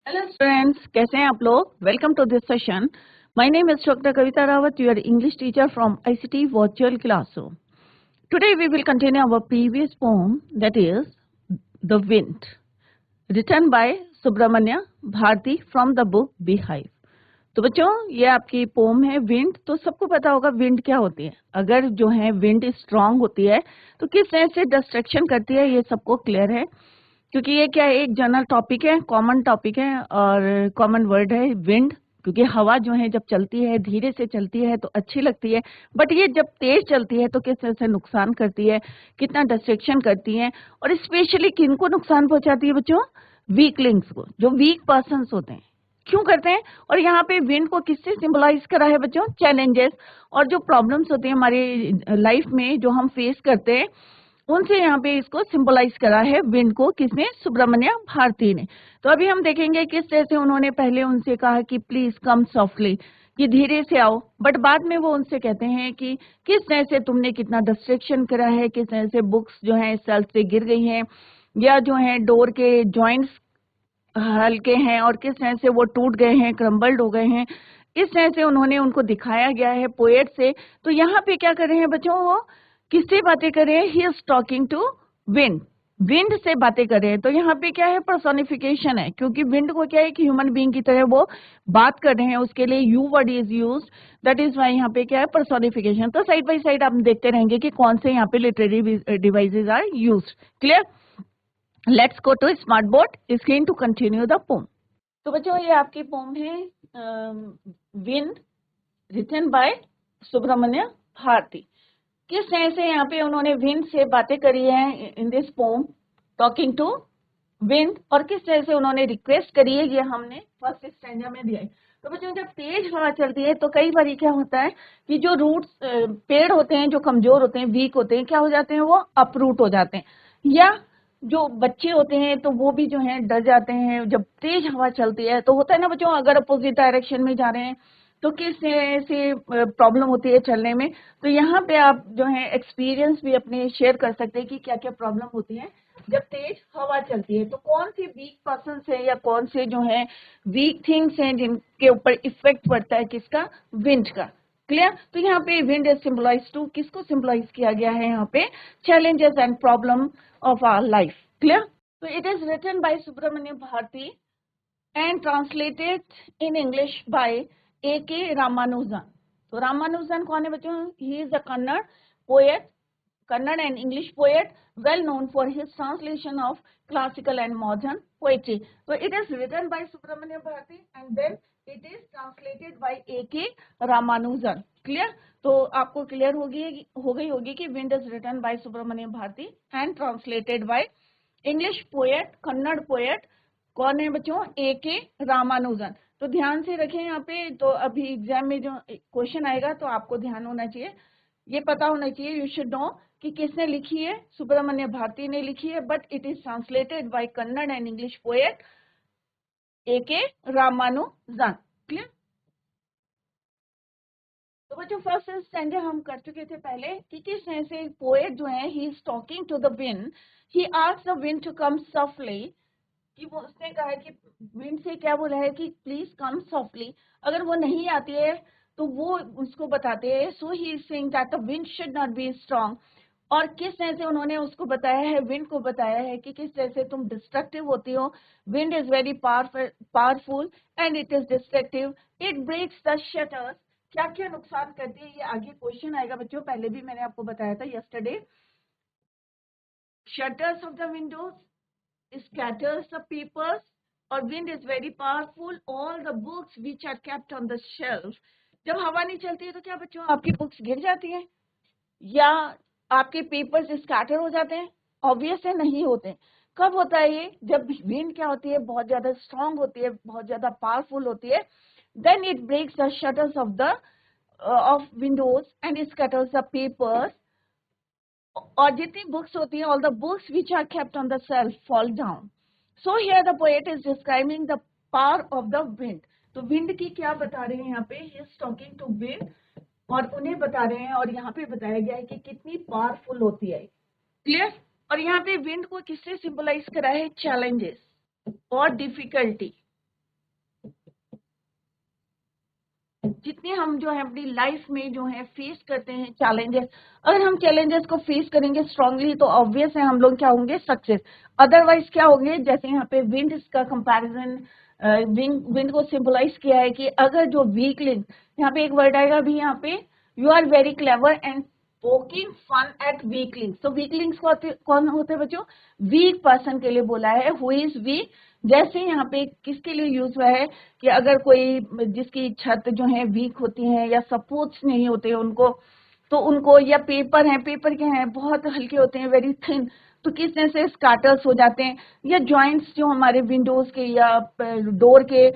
Hello students, कैसे हैं आप लोग। Welcome to this session. My name is doctor Kavita Rawat, your English teacher from ICT virtual classroom. Today we will continue our previous poem, that is the wind, written by Subramanya Bharati from the book beehive. तो बच्चों, ये आपकी poem है wind. तो सबको पता होगा wind क्या होती है। अगर जो है विंड स्ट्रांग होती है तो किस तरह से डिस्ट्रैक्शन करती है, ये सबको क्लियर है, क्योंकि ये क्या है, एक जनरल टॉपिक है, कॉमन टॉपिक है और कॉमन वर्ड है विंड। क्योंकि हवा जो है जब चलती है, धीरे से चलती है तो अच्छी लगती है, बट ये जब तेज चलती है तो किस तरह से नुकसान करती है, कितना डिस्ट्रैक्शन करती है। और स्पेशली किनको नुकसान पहुंचाती है बच्चों? वीकलिंग्स को, जो वीक पर्सन्स होते हैं। क्यों करते हैं? और यहाँ पे विंड को किससे सिंबलाइज करा है बच्चों? चैलेंजेस और जो प्रॉब्लम्स होती है हमारी लाइफ में, जो हम फेस करते हैं, उनसे यहाँ पे इसको सिंबलाइज करा है विंड को। किसने? सुब्रमण्य भारती ने। तो अभी हम देखेंगे किस तरह से उन्होंने पहले उनसे कहा कि प्लीज कम सॉफ्टली, कि धीरे से आओ, बट बाद में वो उनसे कहते हैं कि किस तरह से तुमने कितना डिस्ट्रैक्शन करा है, किस तरह से बुक्स जो है सेल्फ से गिर गई हैं, या जो है डोर के जॉइंट्स हल्के हैं और किस तरह से वो टूट गए हैं, क्रम्बल्ड हो गए हैं। इस तरह से उन्होंने उनको दिखाया गया है पोएट से। तो यहाँ पे क्या कर रहे हैं बच्चों? वो किससे बातें कर रहे हैं? He is talking to wind, wind से बातें कर रहे हैं। तो यहाँ पे क्या है? पर्सोनिफिकेशन है, क्योंकि विंड को क्या है कि ह्यूमन बीइंग की तरह वो बात कर रहे हैं, उसके लिए you word is use, that is why यहाँ पे क्या है? पर्सोनिफिकेशन। तो साइड बाई साइड आप देखते रहेंगे कि कौन से यहाँ पे literary devices are use. Clear? Let's go to smart board screen to continue the poem. तो बच्चों, ये आपकी पोम है wind, written by Subramanya Bharati. किस तरह से यहाँ पे उन्होंने विंड से बातें करी है in this poem, talking to wind, और किस तरह से उन्होंने रिक्वेस्ट करी है, ये हमने फर्स्ट स्टैंजा में दिया है। तो बच्चों, जब तेज हवा चलती है तो कई बार क्या होता है कि जो रूट्स, पेड़ होते हैं जो कमजोर होते हैं, वीक होते हैं, क्या हो जाते हैं? वो अपरूट हो जाते हैं। या जो बच्चे होते हैं तो वो भी जो है डर जाते हैं जब तेज हवा चलती है। तो होता है ना बच्चों, अगर अपोजिट डायरेक्शन में जा रहे हैं तो किस तरह से प्रॉब्लम होती है चलने में। तो यहाँ पे आप जो है एक्सपीरियंस भी अपने शेयर कर सकते हैं कि क्या क्या प्रॉब्लम होती है जब तेज हवा चलती है। तो कौन सी वीक पर्सन है या कौन से जो है वीक थिंग्स हैं जिनके ऊपर इफेक्ट पड़ता है? किसका? विंड का। क्लियर? तो यहाँ पे विंड इज सिंबलाइज टू, किसको सिंबलाइज किया गया है यहाँ पे? Challenges and problem of our life. Clear? तो it is written by Subramanya Bharati and translated in English by A.K. Ramanujan. तो रामानुजन कौन है बच्चों? He is a Kannada poet, Kannada and English poet, well known for his translation of classical and modern poetry. So it is written by Subramanya Bharati and then it is translated by A.K. Ramanujan. Clear? तो आपको clear हो गई होगी कि wind is written by Subramanya Bharati and translated by English poet, Kannada poet. कौन है बच्चों? A.K. Ramanujan. तो ध्यान से रखें यहाँ पे। तो अभी एग्जाम में जो क्वेश्चन आएगा तो आपको ध्यान होना चाहिए, ये पता होना चाहिए, यू शुड नो कि किसने लिखी है। सुब्रमण्य भारती ने लिखी है, but it is translated bye Kannada and English poet A.K. Ramanujan. Clear? तो बच्चों, फर्स्ट स्टैंडर्ड हम कर चुके थे पहले कि किस तरह से पोएट जो है he is talking to the wind, he asks the wind to come softly, कि वो उसने कहा है कि विंड से क्या बोला है कि प्लीज कम सॉफ्टली। अगर वो नहीं आती है तो वो उसको बताते हैं, so he is saying that the wind should not be strong. और किस तरह से उन्होंने उसको बताया है, विंड को बताया है कि किस तरह से तुम डिस्ट्रक्टिव होती हो। Wind is very powerful and it is destructive, it breaks the shutters. क्या क्या नुकसान करती है, ये आगे क्वेश्चन आएगा बच्चों, पहले भी मैंने आपको बताया था yesterday. Shutters of the Windows, scatters the papers, or wind is very powerful, all the books which are kept on the shelf। जब हवा नहीं चलती है तो क्या बच्चों? आपकी बुक्स गिर जाती हैं या आपके पेपर्स स्कैटर हो जाते हैं? ऑब्वियस है, नहीं होते। कब होता है ये? जब विंड क्या होती है, बहुत ज्यादा स्ट्रांग होती है, बहुत ज्यादा पावरफुल होती है। Then it breaks the shutters of the of windows and scatters the papers. और जितनी बुक्स होती हैं, all the books which are kept on the shelf fall down. So here the poet is describing the power of the wind. तो wind की क्या बता रहे हैं यहाँ पे? He is talking to wind और उन्हें बता रहे हैं, और यहाँ पे बताया गया है कि कितनी पावरफुल होती है। क्लियर? और यहाँ पे विंड को किससे सिंबलाइज करा है? चैलेंजेस और डिफिकल्टी। जितने हम जो है अपनी लाइफ में जो है फेस करते हैं चैलेंजेस, अगर हम चैलेंजेस को फेस करेंगे स्ट्रांगली तो ऑब्वियस है हम लोग क्या होंगे, सक्सेस। अदरवाइज क्या होंगे, जैसे यहाँ पे विंड का कंपैरिजन, विंड को सिंबलाइज किया है कि अगर जो वीकलिंग, यहाँ पे एक वर्ड आएगा भी यहाँ पे, you are very clever and poking fun at weaklings. तो वीकलिंग्स कौन होते हैं बच्चों, वीक पर्सन के लिए बोला है, हु इज वीक। जैसे यहाँ पे किसके लिए यूज हुआ है कि अगर कोई जिसकी छत जो है वीक होती है या सपोर्ट्स नहीं होते उनको, तो उनको, या पेपर है, पेपर के हैं बहुत हल्के होते हैं, वेरी थिन, तो किस तरह से स्कैटर्स हो जाते हैं। या जॉइंट्स जो हमारे विंडोज के या डोर के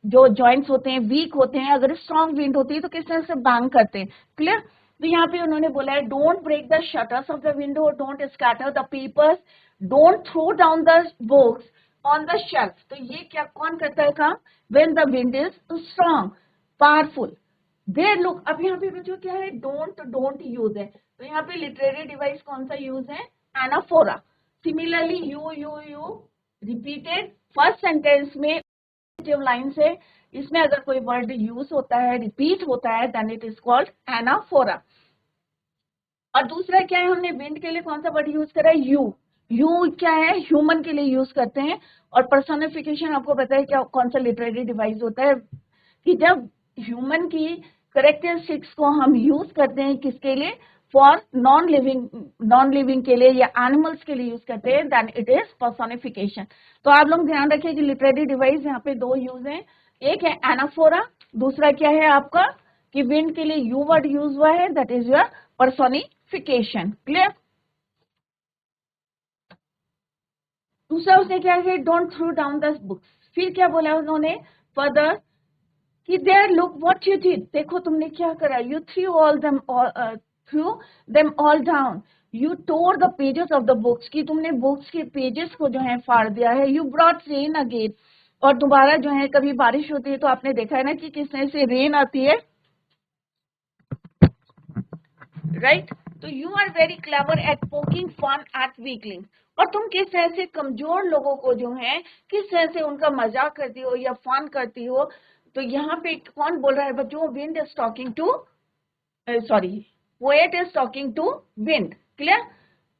जो जॉइंट्स होते हैं वीक होते हैं, अगर स्ट्रॉन्ग विंड होती है तो किस तरह से बैंग करते हैं। क्लियर। तो यहाँ पे उन्होंने बोला है don't break the shutters of the window, don't scatter the papers, don't throw down the books on the shelf. तो ये क्या कौन करता है काम, when the wind is strong, powerful, there look. अब यहाँ पे बच्चों क्या है, डोंट यूज है, तो यहाँ पे लिटरेरी डिवाइस कौन सा यूज है, anaphora. Similarly you repeated first sentence में लाइन से, इसमें अगर कोई वर्ड यूज होता है, रिपीट होता है, then it is called anaphora. और दूसरा क्या है, हमने विंड के लिए कौन सा वर्ड यूज करा है, यू क्या है, ह्यूमन के लिए यूज करते हैं। और पर्सोनिफिकेशन आपको पता है क्या कौन सा लिटरेरी डिवाइस होता है, कि जब ह्यूमन की करेक्टरिस्टिक्स को हम यूज करते हैं किसके लिए, फॉर नॉन लिविंग के लिए या एनिमल्स के लिए यूज करते हैं, देन इट इज पर्सोनिफिकेशन। तो आप लोग ध्यान रखिए कि लिटरेरी डिवाइस यहाँ पे दो यूज हैं, एक है एनाफोरा, दूसरा क्या है आपका, कि विंड के लिए यू वर्ड यूज हुआ है, that is your personification. Clear. दूसरा उसने क्या है, don't throw down the books. फिर क्या बोला उन्होंने फर्दर, कि there look what you did, देखो तुमने क्या करा, you threw them all down, you tore the pages of the books, कि तुमने बुक्स के पेजेस को जो है फाड़ दिया है, यू ब्रॉट रेन अगेन, और दोबारा जो है कभी बारिश होती है तो आपने देखा है ना कि किस तरह से रेन आती है, राइट। तो you are very clever at poking fun at weakling, और तुम किस तरह से कमजोर लोगों को जो है किस तरह से उनका मजाक करती हो या फन करती हो। तो यहाँ पे कौन बोल रहा है बच्चों, wind is talking to, sorry, poet is talking to wind. Clear.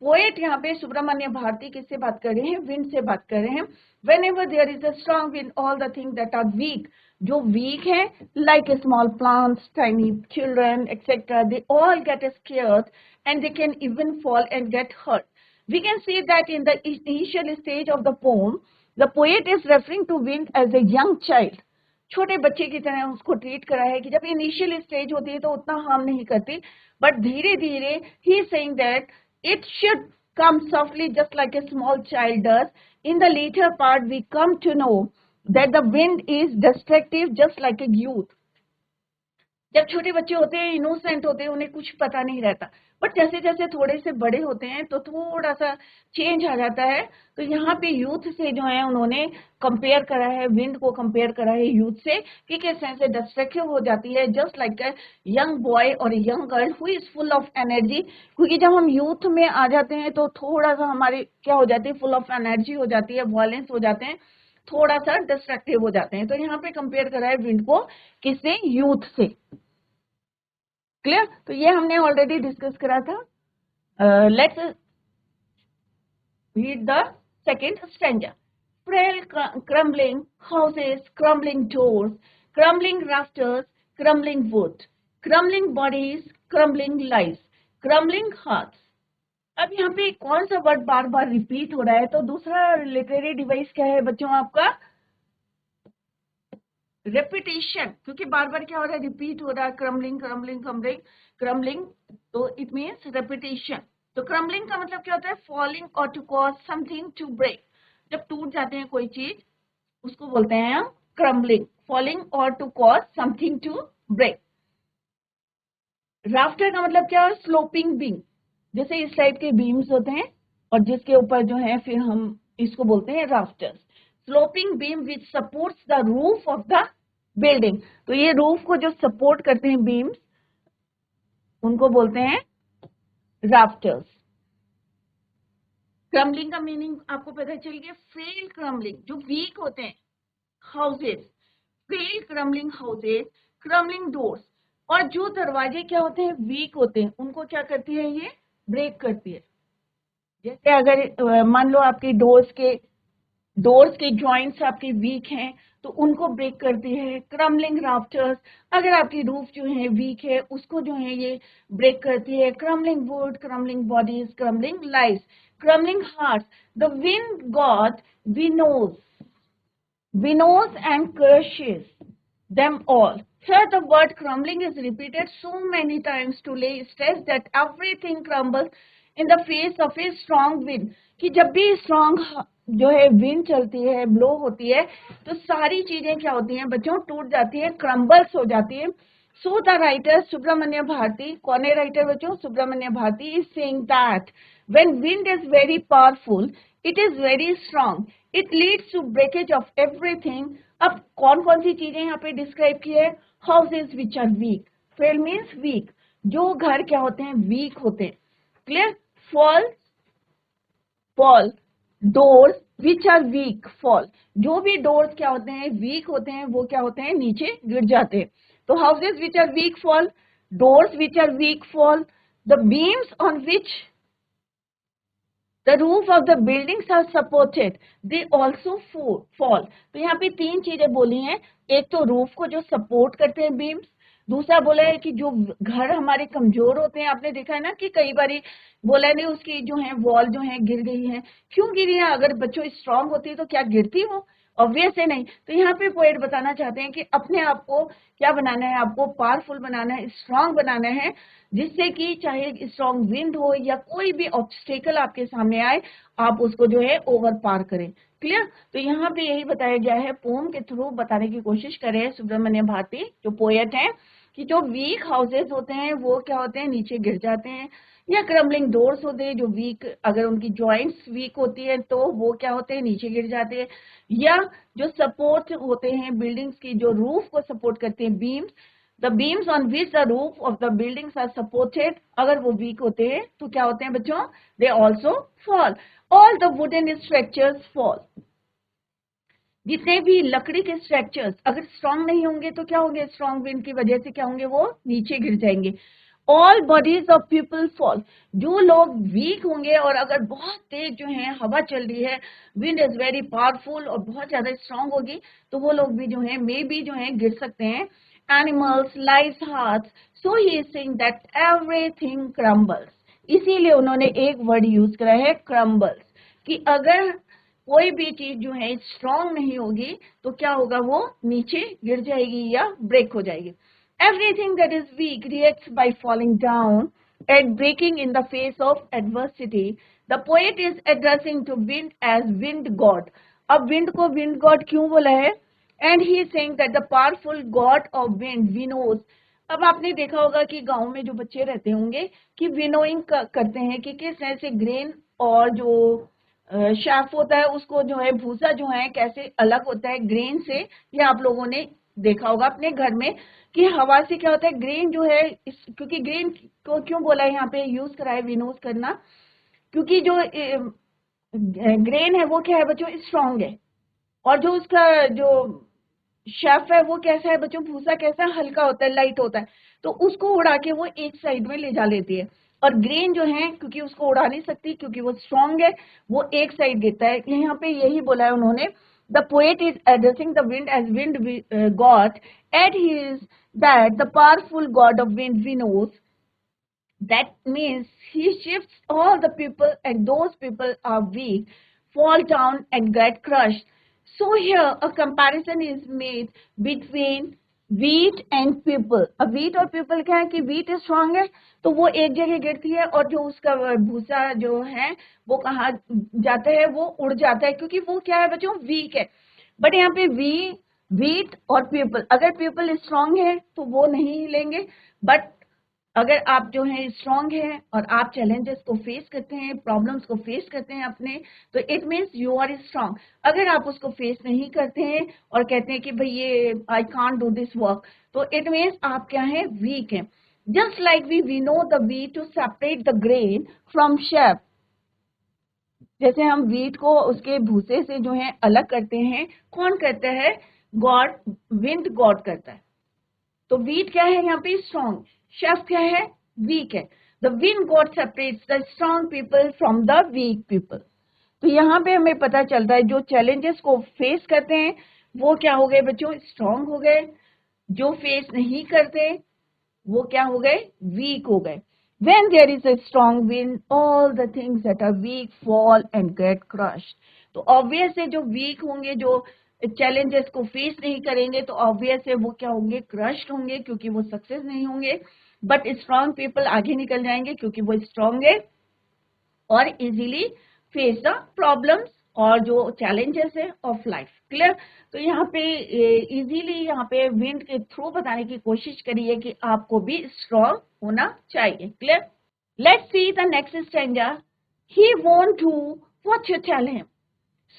Poet यहाँ पे सुब्रमण्य भारती किससे बात कर रहे हैं, विंड से बात कर रहे हैं। Whenever there is a strong wind, all the thing that are weak, जो वीक है, like small plants, tiny children etcetera, they all get scared and they can even fall and get hurt. We can see that in the initial stage of the poem, the poet is referring to wind as a young child. छोटे बच्चे की तरह उसको treat करा है, कि जब initial stage होती है तो उतना हार्म नहीं करती, बट धीरे धीरे he saying that it should come softly just like a small child does. In the later part we come to know that the wind is destructive just like a youth. जब छोटे बच्चे होते हैं, innocent होते हैं, उन्हें कुछ पता नहीं रहता, बट जैसे जैसे थोड़े से बड़े होते हैं तो थोड़ा सा चेंज आ जाता है। तो यहाँ पे यूथ से जो है उन्होंने कंपेयर करा है, विंड को कंपेयर करा है यूथ से, कि किस तरह से डिस्ट्रक्टिव हो जाती है, just like a young boy और young girl who is full of energy. क्योंकि जब हम यूथ में आ जाते हैं तो थोड़ा सा हमारे क्या हो जाती है, फुल ऑफ एनर्जी हो जाती है, वायलेंस हो जाते हैं, थोड़ा सा डिस्ट्रक्टिव हो जाते हैं। तो यहाँ पे कंपेयर करा है विंड को किससे, यूथ से। क्लियर। तो ये हमने ऑलरेडी डिस्कस करा था। Let's read the second stanza. Frail crumbling houses, crumbling doors, crumbling rafters, crumbling wood, crumbling bodies, crumbling lives, crumbling hearts. अब यहाँ पे कौन सा वर्ड बार बार रिपीट हो रहा है, तो दूसरा लिटरेरी डिवाइस क्या है बच्चों आपका, रेपिटेशन। क्योंकि बार बार क्या हो रहा है, रिपीट हो रहा है, क्रम्बलिंग क्रम्बलिंग क्रम्बलिंग क्रम्बलिंग, तो इट मीन्स रेपिटेशन। तो क्रम्बलिंग का मतलब क्या होता है, फॉलिंग और to cause something to break, जब टूट जाते हैं कोई चीज उसको बोलते हैं हम क्रम्बलिंग, फॉलिंग और to cause something to break. Rafter का मतलब क्या है, स्लोपिंग बीम, जैसे इस टाइप के बीम्स होते हैं और जिसके ऊपर जो है फिर हम इसको बोलते हैं rafters. Sloping beam which supports the roof of the building, तो ये रूफ को जो सपोर्ट करते हैं बीम्स उनको बोलते हैं राफ्टर्स। क्रम्बलिंग का मीनिंग आपको पता चल गया, फेल क्रम्बलिंग जो वीक होते हैं houses, fail crumbling houses, crumbling doors. और जो दरवाजे क्या होते हैं, वीक होते हैं, उनको क्या करती है, ये ब्रेक करती है। जैसे अगर मान लो आपके डोर्स के जॉइंट्स आपके वीक हैं तो उनको ब्रेक करती है। क्रम्बलिंग राफ्टर्स, अगर आपकी रूफ जो है वीक है उसको जो है ये ब्रेक करती है। Crumbling would, crumbling bodies, crumbling lives, crumbling hearts, the wind God winnows and crushes them all. Here the word crumbling is repeated so many times to lay stress that everything crumbles in the face of a strong wind. कि जब भी strong जो है wind चलती है, blow होती है, तो सारी चीजें क्या होती हैं बच्चों, टूट जाती है, crumbles हो जाती है। So the writer Subramanya Bharati, कौन है writer बच्चों, Subramanya Bharati, is saying that when wind is very powerful, it is very strong, it leads to breakage of everything. अब कौन कौन सी चीजें यहाँ पे डिस्क्राइब की है, houses which are weak, fail means weak, जो घर क्या होते हैं, weak होते हैं, clear, fall, doors which are weak fall, जो भी doors क्या होते हैं, weak होते हैं, वो क्या होते हैं, नीचे गिर जाते हैं। तो houses which are weak fall, doors which are weak fall, the beams on which the roof of the buildings are supported, they also fall। तो यहाँ पे तीन चीजें बोली हैं, एक तो रूफ को जो सपोर्ट करते हैं बीम्स, दूसरा बोला है कि जो घर हमारे कमजोर होते हैं, आपने देखा है ना कि कई बारी बोला है नहीं उसकी जो है वॉल जो है गिर गई है, क्यों गिरी है, अगर बच्चों स्ट्रांग होती है तो क्या गिरती वो, ऑब्वियस है नहीं। तो यहाँ पे पोएट बताना चाहते हैं कि अपने आप को क्या बनाना है, आपको पावरफुल बनाना है, स्ट्रांग बनाना है, जिससे कि चाहे स्ट्रांग विंड हो या कोई भी ऑब्स्टेकल आपके सामने आए, आप उसको जो है ओवर पार करें। क्लियर। तो यहाँ पे यही बताया गया है, पोम के थ्रू बताने की कोशिश करे सुब्रमण्य भारती जो पोएट हैं, कि जो वीक हाउसेस होते हैं वो क्या होते हैं, नीचे गिर जाते हैं, या क्रम्बलिंग डोर्स होते हैं जो वीक, अगर उनकी जॉइंट्स वीक होती है तो वो क्या होते हैं, नीचे गिर जाते हैं, या जो सपोर्ट होते हैं बिल्डिंग्स की, जो रूफ को सपोर्ट करते हैं, beams, the beams on which the roof of the buildings are supported, अगर वो वीक होते हैं तो क्या होते हैं बच्चों, they also fall. All the wooden structures fall, जितने भी लकड़ी के स्ट्रक्चर्स अगर स्ट्रांग नहीं होंगे तो क्या होंगे, स्ट्रांग विंड की वजह से क्या होंगे, वो नीचे गिर जाएंगे। All bodies of people fall, जो लोग वीक होंगे और अगर बहुत तेज जो है हवा चल रही है, विंड इज वेरी पावरफुल और बहुत ज्यादा स्ट्रांग होगी, तो वो लोग भी जो है मे बी जो है गिर सकते हैं। Animals, lives, hearts, so he is saying that everything crumbles, इसीलिए उन्होंने एक वर्ड यूज करा है, क्रम्बल्स, कि अगर कोई भी चीज जो है स्ट्रांग नहीं होगी तो क्या होगा, वो नीचे गिर जाएगी या ब्रेक हो जाएगी। Everything that is weak reacts by falling down and breaking in the face of adversity. The poet is addressing to wind as wind god. अब wind को wind god क्यों बोला है? And he is saying that the powerful god of wind winnows. अब आपने देखा होगा कि गांव में जो बच्चे रहते होंगे कि विनोइंग करते हैं कि किस तरह से ग्रेन और जो शाफ होता है उसको जो है भूसा जो है कैसे अलग होता है ग्रेन से। ये आप लोगों ने देखा होगा अपने घर में कि हवा से क्या होता है, ग्रेन जो है क्योंकि ग्रेन को क्यों बोला है यहाँ पे यूज करा है विनोज करना, क्योंकि जो ग्रेन है वो क्या है बच्चों, स्ट्रांग है, और जो उसका जो शेफ है वो कैसा है बच्चों, भूसा कैसा, हल्का होता है, लाइट होता है, तो उसको उड़ा के वो एक साइड में ले जा लेती है। और ग्रेन जो है क्योंकि उसको उड़ा नहीं सकती क्योंकि वो स्ट्रांग है, वो एक साइड गिरता है। यहाँ पे यही बोला है उन्होंने, the poet is addressing the wind as wind god, and he is that the powerful god of wind winnows. That means he shifts all the people, and those people are weak, fall down and get crushed. So here a comparison is made between wheat and people. अब wheat और people क्या है कि wheat strong है तो वो एक जगह गिरती है, और जो उसका भूसा जो है वो कहाँ जाता है, वो उड़ जाता है, क्योंकि वो क्या है बच्चों, वीक है। बट यहाँ पे wheat और people, अगर people strong है तो वो नहीं हिलेंगे, बट अगर आप जो है स्ट्रांग है और आप चैलेंजेस को फेस करते हैं, प्रॉब्लम्स को फेस करते हैं अपने, तो it means you are strong. अगर आप उसको फेस नहीं करते हैं और कहते हैं कि भाई ये I can't do this work, तो इट मीन्स आप क्या है, वीक है। Just like we know the we to separate the grain from chaff, जैसे हम वीट को उसके भूसे से जो है अलग करते हैं, कौन करता है, गॉड, विंड गॉड करता है। तो वीट क्या है यहाँ पे? स्ट्रॉन्ग. शेफ क्या है? वीक है. The wind god separates the strong people from the weak people. तो यहाँ पे हमें पता चलता है जो चैलेंजेस को फेस करते हैं वो क्या हो गए बच्चों? स्ट्रॉन्ग हो गए. जो फेस नहीं करते वो क्या हो गए? वीक हो गए. When there is a strong wind, all the things that are weak fall and get crushed. तो ऑब्वियस है जो वीक होंगे, जो चैलेंजेस को फेस नहीं करेंगे, तो ऑब्वियस है वो क्या होंगे? क्रश्ड होंगे, क्योंकि वो सक्सेस नहीं होंगे. बट स्ट्रांग पीपल आगे निकल जाएंगे क्योंकि वो स्ट्रांग है और इजीली फेस द प्रॉब्लम्स और जो चैलेंजेस है ऑफ लाइफ. क्लियर? तो यहाँ पे इजीली यहाँ पे विंड के थ्रू बताने की कोशिश करी है कि आपको भी स्ट्रॉन्ग होना चाहिए. Clear? Let's see the next stanza. He won't do what you tell him,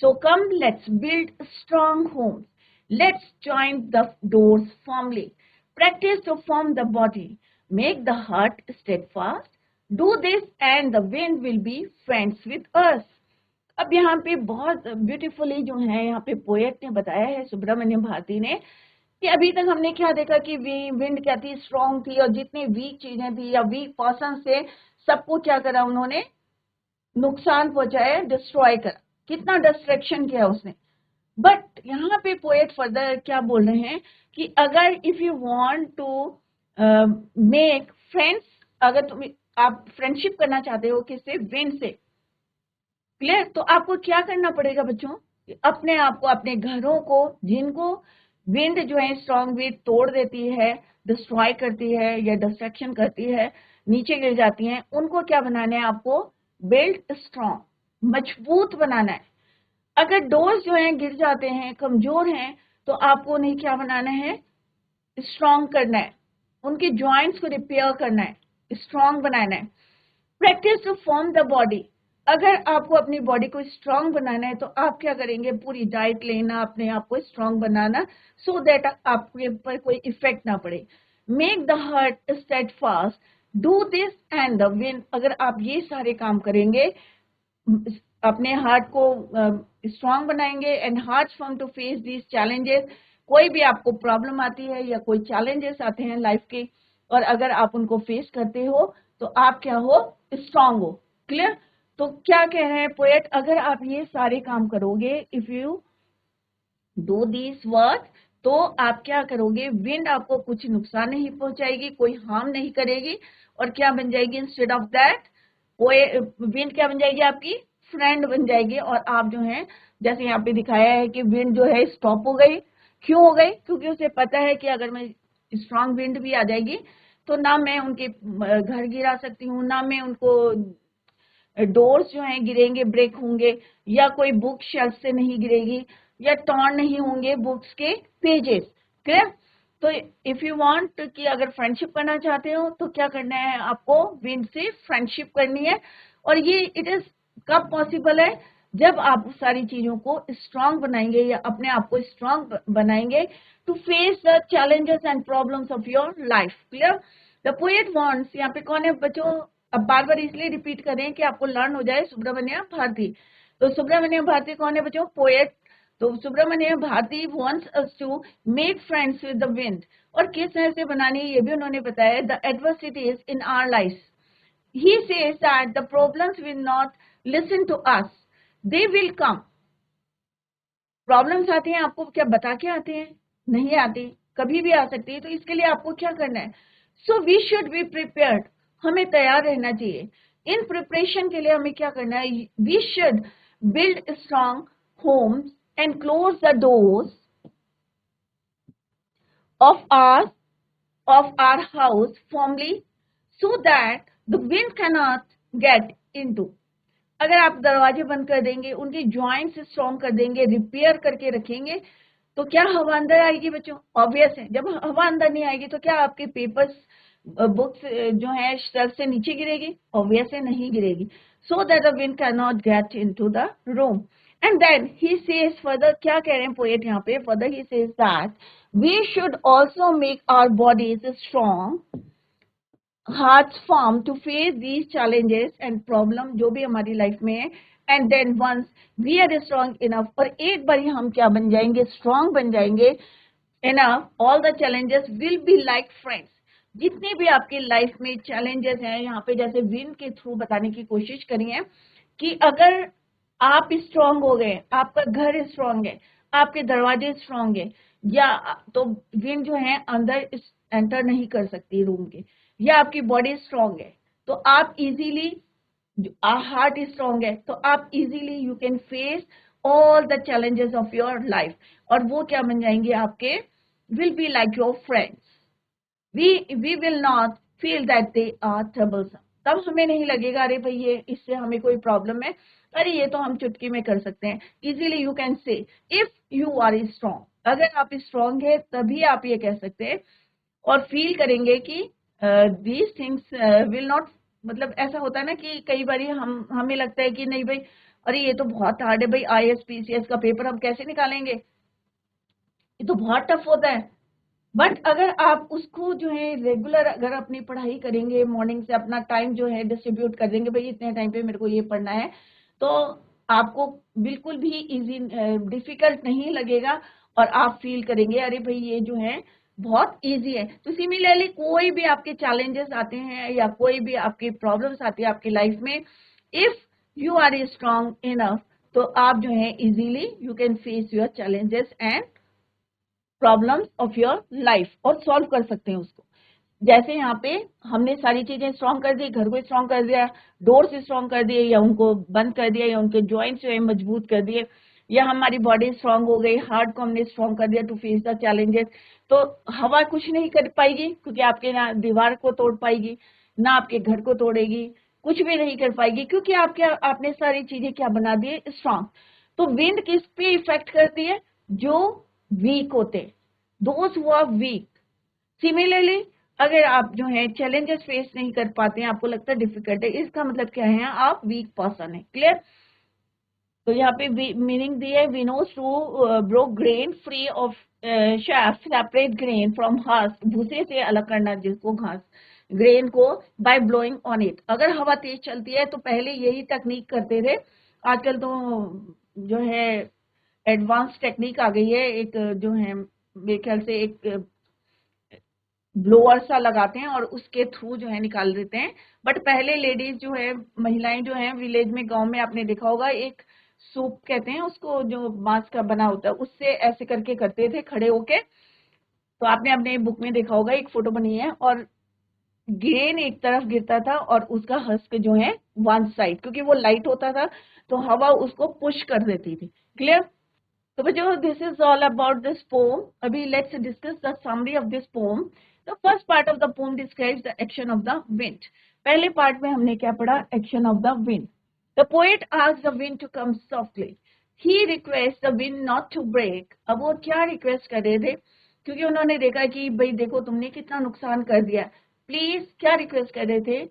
so come let's build strong homes, let's join the doors firmly, practice to form the body, make the heart steadfast, do this and the wind will be friends with us. अब यहाँ पे बहुत beautifully जो है यहाँ पे poet ने बताया है, सुब्रमण्यम भारती ने, कि अभी तक हमने क्या देखा कि विंड क्या थी? स्ट्रॉन्ग थी. और जितनी वीक चीजें थी या वीक पर्सन से सबको क्या करा? उन्होंने नुकसान पहुंचाया, डिस्ट्रॉय करा. कितना डिस्ट्रैक्शन किया उसने. बट यहाँ पे पोएट फर्दर क्या बोल रहे हैं कि अगर if you want to make friends, अगर आप फ्रेंडशिप करना चाहते हो किससे? विंड से. क्लियर? तो आपको क्या करना पड़ेगा बच्चों? अपने आप को, अपने घरों को, जिनको विंड जो है स्ट्रॉन्ग विंड तोड़ देती है, डिस्ट्रॉय करती है या डिस्ट्रैक्शन करती है, नीचे गिर जाती हैं, उनको क्या बनाना है आपको? बिल्ड स्ट्रॉन्ग, मजबूत बनाना है. अगर डोर्स जो हैं गिर जाते हैं, कमजोर हैं, तो आपको उन्हें क्या बनाना है? स्ट्रॉन्ग करना है. उनके जॉइंट्स को रिपेयर करना है, स्ट्रॉन्ग बनाना है. Practice to form the body. अगर आपको अपनी बॉडी को स्ट्रांग बनाना है तो आप क्या करेंगे? पूरी डाइट लेना, अपने आप को स्ट्रांग बनाना, सो दैट आपके ऊपर कोई इफेक्ट ना पड़े. Make the heart steadfast, do this and the wind. अगर आप ये सारे काम करेंगे, अपने हार्ट को स्ट्रांग बनाएंगे and heart firm to face these challenges. कोई भी आपको प्रॉब्लम आती है या कोई चैलेंजेस आते हैं लाइफ के, और अगर आप उनको फेस करते हो तो आप क्या हो? स्ट्रांग हो. क्लियर? तो क्या कह रहे हैं पोएट? अगर आप ये सारे काम करोगे, if you do this work, तो आप क्या करोगे? विंड आपको कुछ नुकसान नहीं पहुंचाएगी, कोई हार्म नहीं करेगी, और क्या बन जाएगी? इंस्टेड ऑफ दैट विंड क्या बन जाएगी? आपकी फ्रेंड बन जाएगी. और आप जो है, जैसे यहाँ पे दिखाया है कि विंड जो है स्टॉप हो गई. क्यों हो गई? क्योंकि उसे पता है कि अगर मैं स्ट्रांग विंड भी आ जाएगी तो ना मैं उनके घर गिरा सकती हूँ, ना मैं उनको डोर्स जो हैं गिरेंगे, ब्रेक होंगे, या कोई बुक शेल्फ से नहीं गिरेगी, या टॉर्न नहीं होंगे बुक्स के पेजेस. क्लियर? तो इफ यू वांट कि अगर फ्रेंडशिप करना चाहते हो तो क्या करना है आपको? विंड से फ्रेंडशिप करनी है. और ये इट इज कब पॉसिबल है? जब आप सारी चीजों को स्ट्रांग बनाएंगे या अपने आप को स्ट्रांग बनाएंगे to face the challenges and problems of your life. Clear? The poet wants, यहाँ पे कौन है बच्चों? अब बार बार इसलिए रिपीट करें कि आपको लर्न हो जाए. सुब्रमण्यम भारती. तो सुब्रमण्यम भारती कौन है बच्चों? पोएट. तो Subramaniam Bharati wants us to make friends with the wind. और किस तरह से बनानी है ये भी उन्होंने बताया. The adversities in our life, he says that the problems will not listen to us, they will come. Problems आती हैं, आपको क्या बता के आते हैं? नहीं आती, कभी भी आ सकती है. तो इसके लिए आपको क्या करना है? So we should be prepared. हमें तैयार रहना चाहिए. इन प्रिपरेशन के लिए हमें क्या करना है? We should build strong homes and close the doors of our house firmly, so that the wind cannot get into. अगर आप दरवाजे बंद कर देंगे, उनके जॉइंट्स स्ट्रॉन्ग कर देंगे, रिपेयर करके रखेंगे, तो क्या हवा अंदर आएगी बच्चों? ऑब्वियस है. जब हवा अंदर नहीं आएगी तो क्या आपके पेपर्स, बुक्स जो है शेल्फ से नीचे गिरेगी? ऑब्वियस है, नहीं गिरेगी. So that the wind can not get into the room. And then he says further, क्या कह रहे हैं पोएट यहाँ पे? Further he says that we should also make our bodies strong, hearts form to face these challenges and problem जो भी हमारी life में है. And then once we are strong enough, और एक बार हम क्या बन जाएंगे? स्ट्रॉन्ग बन जाएंगे. enough, all the challenges will be like friends. जितने भी आपकी लाइफ में चैलेंजेस हैं, यहाँ पे जैसे विन के थ्रू बताने की कोशिश करी है कि अगर आप स्ट्रांग हो गए, आपका घर स्ट्रांग है, आपके दरवाजे स्ट्रांग है, या तो विन जो है अंदर एंटर नहीं कर सकती रूम के, या आपकी बॉडी स्ट्रांग है तो आप इजीली, हार्ट स्ट्रांग है तो आप easily you can face all the challenges of your life, और वो क्या बन जाएंगे आपके, will be like your friends. we will not feel that they are troublesome. तब हमें नहीं लगेगा अरे भाई ये इससे हमें कोई प्रॉब्लम है, अरे ये तो हम चुटकी में कर सकते हैं. Easily you can say if you are strong, अगर आप स्ट्रांग है तभी आप ये कह सकते हैं और फील करेंगे कि दीज थिंग्स विल नॉट, मतलब ऐसा होता है ना कि कई बार हमें लगता है कि नहीं भाई अरे ये तो बहुत हार्ड है भाई, ISPCS का पेपर हम कैसे निकालेंगे, ये तो बहुत टफ होता है. बट अगर आप उसको जो है रेगुलर अगर अपनी पढ़ाई करेंगे, मॉर्निंग से अपना टाइम जो है डिस्ट्रीब्यूट कर देंगे, भाई इतने टाइम पे मेरे को ये पढ़ना है, तो आपको बिल्कुल भी इजी डिफिकल्ट नहीं लगेगा और आप फील करेंगे अरे भाई ये जो है बहुत इजी है. तो सिमिलरली कोई भी आपके चैलेंजेस आते हैं या कोई भी आपकी प्रॉब्लम्स आती है आपकी लाइफ में, if you are strong enough तो आप जो है easily you can face your challenges and problems of your life और सॉल्व कर सकते हैं उसको. जैसे यहाँ पे हमने सारी चीजें स्ट्रॉन्ग कर दी, घर को स्ट्रॉन्ग कर दिया, डोर से स्ट्रॉन्ग कर दिए, या उनको बंद कर दिया, या उनके जॉइंट्स जो है मजबूत कर दिए, या हमारी बॉडी स्ट्रॉन्ग हो गई, हार्ट को हमने स्ट्रॉन्ग कर दिया टू फेस द चैलेंजेस. तो हवा कुछ नहीं कर पाएगी क्योंकि आपके ना दीवार को तोड़ पाएगी, ना आपके घर को तोड़ेगी, कुछ भी नहीं कर पाएगी क्योंकि आपने सारी चीजें क्या बना दी, स्ट्रॉन्ग. तो विंड किस पे इफेक्ट करती है, जो वीक होते, those who are weak. Similarly अगर आप जो है चैलेंजेस फेस नहीं कर पाते हैं, आपको लगता है डिफिकल्ट है, इसका मतलब क्या है, आप वीक पर्सन है. क्लियर. तो यहाँ पे मीनिंग दी है, winnows to broke grain free of chaff, separate grain from husk, भूसे से अलग करना जिसको घास ग्रेन को, बाय ब्लोइंग ऑन इट. अगर हवा तेज चलती है तो पहले यही टेक्निक करते थे, आजकल तो जो है एडवांस टेक्निक आ गई है, एक जो है मेरे ख्याल से एक ब्लोअर सा लगाते हैं और उसके थ्रू जो है निकाल देते हैं. बट पहले लेडीज जो है, महिलाएं जो है विलेज में, गांव में आपने देखा होगा, एक सूप कहते हैं उसको, जो बांस का बना होता है, उससे ऐसे करके करते थे खड़े होके. तो आपने अपने बुक में देखा होगा, एक फोटो बनी है, और ग्रेन एक तरफ गिरता था और उसका हस्क जो है वन साइड, क्योंकि वो लाइट होता था तो हवा उसको पुश कर देती थी. क्लियर. तो बच्चों, this is all about this poem. अभी let's discuss the summary of this poem. The first part of the poem describes the action of the wind. पहले पार्ट में हमने क्या पढ़ा, action of the wind. The poet asked the wind to come softly. He request the wind not to break. अब वो क्या request कर रहे थे, क्योंकि उन्होंने देखा कि भाई देखो तुमने कितना नुकसान कर दिया, प्लीज क्या रिक्वेस्ट कर रहे थे,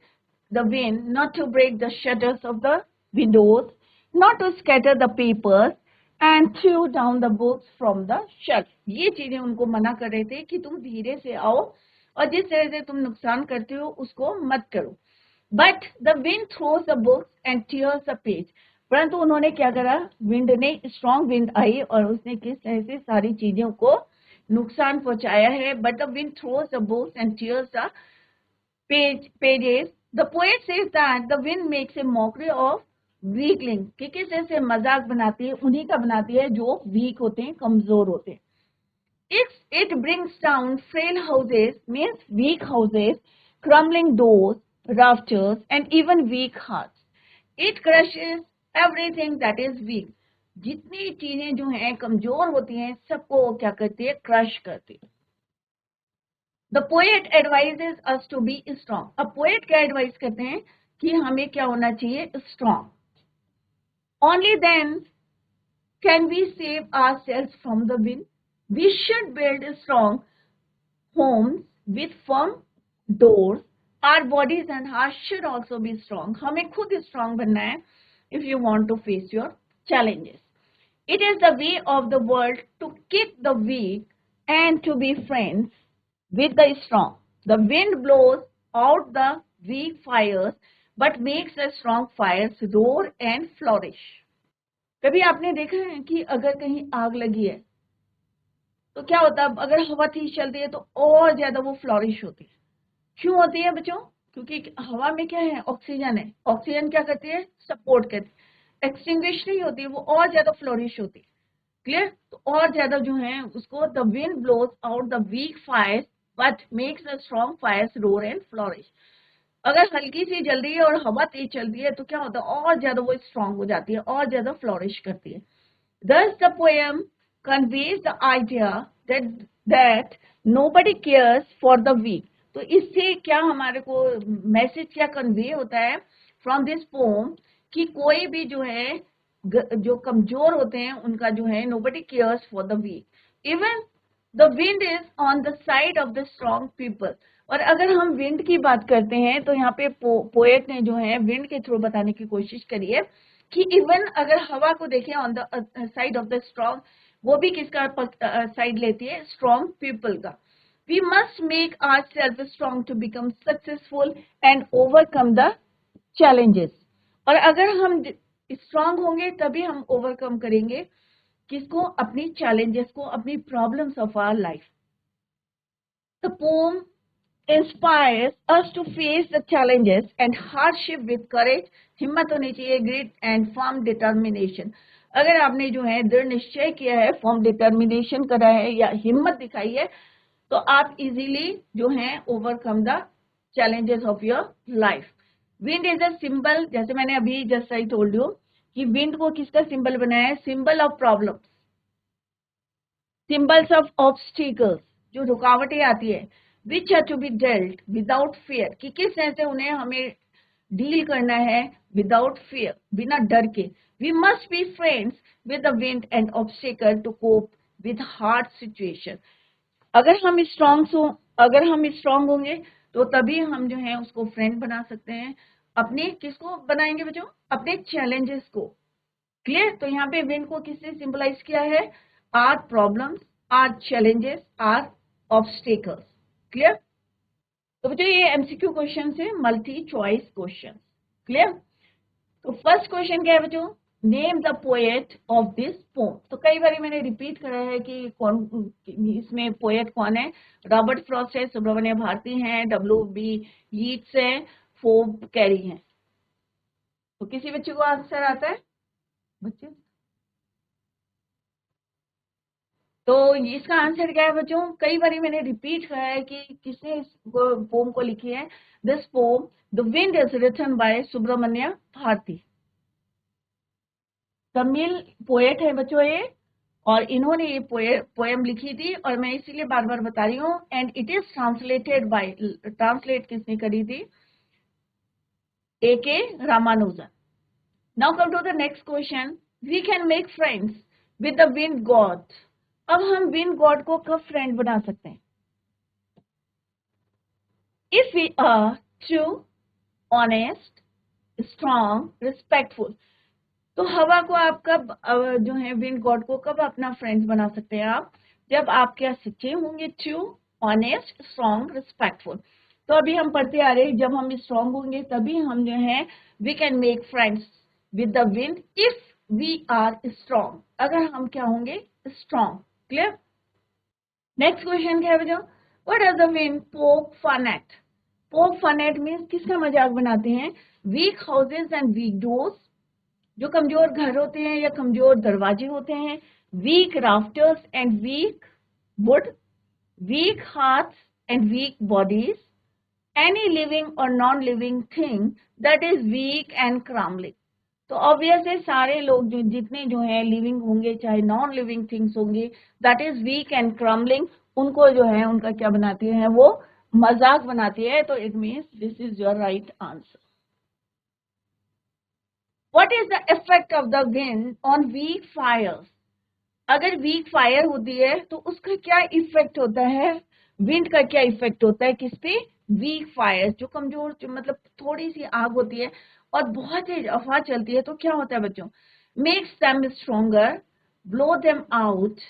the wind not to break the shutters of the windows, not to scatter the papers and threw down the books from the shelf. ये चीजें उनको मना कर रहे थे कि तुम धीरे से आओ और जिस तरह से तुम नुकसान करते हो उसको मत करो. But the wind throws the books and tears the page. परंतु उन्होंने क्या करा, विंड ने, स्ट्रॉन्ग विंड आई और उसने किस तरह से सारी चीजों को नुकसान पहुंचाया है. But the wind throws the books and tears the pages. The poet says that the wind makes a mockery of weakling, कि किस तरह से मजाक बनाती है, उन्हीं का बनाती है जो वीक होते हैं, कमजोर होते हैं. It brings down frail houses, means weak houses, crumbling doors, rafters, and even weak hearts. It crushes everything that is weak. जितनी चीजें जो हैं कमजोर होती हैं, सबको वो क्या करती है, क्रश करती है. The poet advises us to be strong. अब poet क्या एडवाइस करते हैं कि हमें क्या होना चाहिए, strong. Only then can we save ourselves from the wind. We should build strong homes with firm doors. Our bodies and hearts should also be strong. हमें खुद strong बनना है if you want to face your challenges. It is the way of the world to kick the weak and to be friends with the strong. The wind blows out the weak fires but makes the strong fires roar and flourish. कभी आपने देखा है कि अगर कहीं आग लगी है तो क्या होता है, अगर हवा तेज चलती है तो और ज्यादा वो फ्लॉरिश होती है। क्यों होती है बच्चों? क्योंकि हवा में क्या है, ऑक्सीजन है। ऑक्सीजन क्या करती है, सपोर्ट करती है, एक्सटिंग्विश नहीं होती है, वो और ज्यादा फ्लोरिश होती है। क्लियर? तो और ज्यादा जो है उसको, the wind blows out the weak fire but makes the strong fires roar and flourish. अगर हल्की सी जल रही है और हवा तेज चलती है तो क्या होता है, और ज्यादा वो स्ट्रॉन्ग हो जाती है, और ज्यादा फ्लोरिश करती है। Thus the poem conveys the idea that nobody cares for the weak. तो इससे क्या हमारे को मैसेज क्या कन्वे होता है फ्रॉम दिस पोम, कि कोई भी जो है जो कमजोर होते हैं उनका जो है, nobody cares for the weak. Even the wind is on the side of the strong people. और अगर हम विंड की बात करते हैं तो यहाँ पे पोएट ने जो है विंड के थ्रू बताने की कोशिश करी है कि इवन अगर हवा को देखें on the side of the strong, वो भी किसका साइड लेती है, स्ट्रॉन्ग पीपल का। We must make our self strong to become successful and overcome the challenges. और अगर हम स्ट्रॉन्ग होंगे तभी हम ओवरकम करेंगे किसको, अपनी चैलेंजेस को, अपनी problems of our life. The poem inspires us to face the challenges and hardship with courage. हिम्मत होनी चाहिए, grit and firm determination. अगर आपने जो है दृढ़ निश्चय किया है, फॉर्म डिटर्मिनेशन करा है या हिम्मत दिखाई है, तो आप इजीली जो है overcome the challenges of your life. Wind is a symbol, जैसे मैंने अभी जस्ट आई टोल्ड यू कि विंड को किसका सिंबल बनाया है, symbol of problem, symbols of obstacles, जो रुकावटें आती है, which are to be dealt without fear, कि किस तरह से उन्हें हमें डील करना है विदाउट फियर, बिना डर के। We must be friends with the wind and obstacle to cope with hard situation. अगर हम स्ट्रांग होंगे तो तभी हम जो है उसको फ्रेंड बना सकते हैं। अपने किसको बनाएंगे बच्चों, अपने चैलेंजेस को। क्लियर? तो यहाँ पे विंड को किससे सिंबलाइज किया है, or problems, or challenges, or obstacles. Clear? तो बच्चों ये एमसीक्यू क्वेश्चन है, मल्टी चॉइस क्वेश्चन। क्लियर? तो फर्स्ट क्वेश्चन क्या है बच्चों, name the poet of this poem. तो कई बार मैंने रिपीट करा है कि कौन इसमें पोएट कौन है। रॉबर्ट फ्रॉस्ट है, सुब्रमण्य भारती हैं, W.B. यीट्स है, फोर्ब कैरी हैं। तो किसी बच्चे को आंसर आता है बच्चे? तो इसका आंसर क्या है बच्चों, कई बार मैंने रिपीट करा है कि किसने इस पोम को लिखी है। This poem the wind is written by Subramanya Bharati. Tamil poet है बच्चों ये, और इन्होंने ये पोएम लिखी थी, और मैं इसीलिए बार बार बता रही हूँ। And it is translated by, translate किसने करी थी, A.K. Ramanujan. Now come to the next question, we can make friends with the wind god. अब हम विंड गॉड को कब फ्रेंड बना सकते हैं, if we are true, honest, strong, respectful. तो हवा को आप कब जो है विंड गॉड को कब अपना फ्रेंड बना सकते हैं आप, जब आप क्या सच्चे होंगे, ट्रू, ऑनेस्ट, स्ट्रॉन्ग, रिस्पेक्टफुल। तो अभी हम पढ़ते आ रहे हैं, जब हम स्ट्रॉन्ग होंगे तभी हम जो है we can make friends with the wind if we are strong, अगर हम क्या होंगे, स्ट्रॉन्ग। क्लियर? नेक्स्ट क्वेश्चन क्या है बच्चों, what does the wind poke fun at. Poke fun at means किसका मजाक बनाते हैं, weak houses and weak doors, जो कमजोर घर होते हैं या कमजोर दरवाजे होते हैं, weak rafters and weak wood, weak hearts and weak bodies, any living और non living thing that is weak and crumbling. तो ऑब्वियस है सारे लोग जो जितने जो है लिविंग होंगे चाहे नॉन लिविंग थिंग्स होंगे, that is weak and crumbling, उनको जो है उनका क्या बनाती है, वो मजाक बनाती है। तो it means this is your right answer. What is the effect of the wind on weak fires? अगर वीक फायर होती है तो उसका क्या इफेक्ट होता है, विंड का क्या इफेक्ट होता है किस पे, वीक फायर, जो कमजोर, जो मतलब थोड़ी सी आग होती है और बहुत तेज हवा चलती है, तो क्या होता है बच्चों, makes them stronger, blow them out,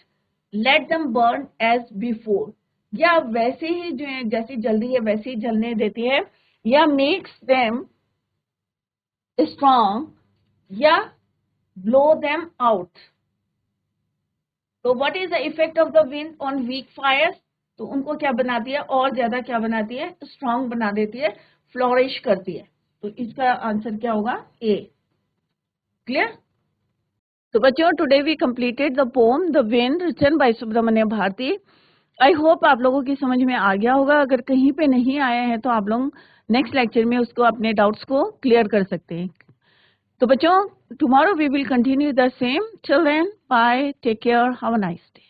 let them burn as before, या वैसे ही जो है जैसी जल्दी है वैसे ही जलने देती है, या मेक्स देम स्ट्रॉन्ग, या ब्लो देम आउट। तो what is the effect of the wind on weak fires? तो उनको क्या बनाती है, और ज्यादा क्या बनाती है, स्ट्रॉन्ग बना देती है, फ्लोरिश करती है। तो इसका आंसर क्या होगा, ए। क्लियर? तो बच्चों, today we completed the poem the wind written by Subramanya Bharati. I hope आप लोगों की समझ में आ गया होगा। अगर कहीं पे नहीं आया है तो आप लोग नेक्स्ट लेक्चर में उसको अपने डाउट्स को क्लियर कर सकते हैं। तो बच्चों, tomorrow we will continue the same. Till then, bye, take care, have a nice day.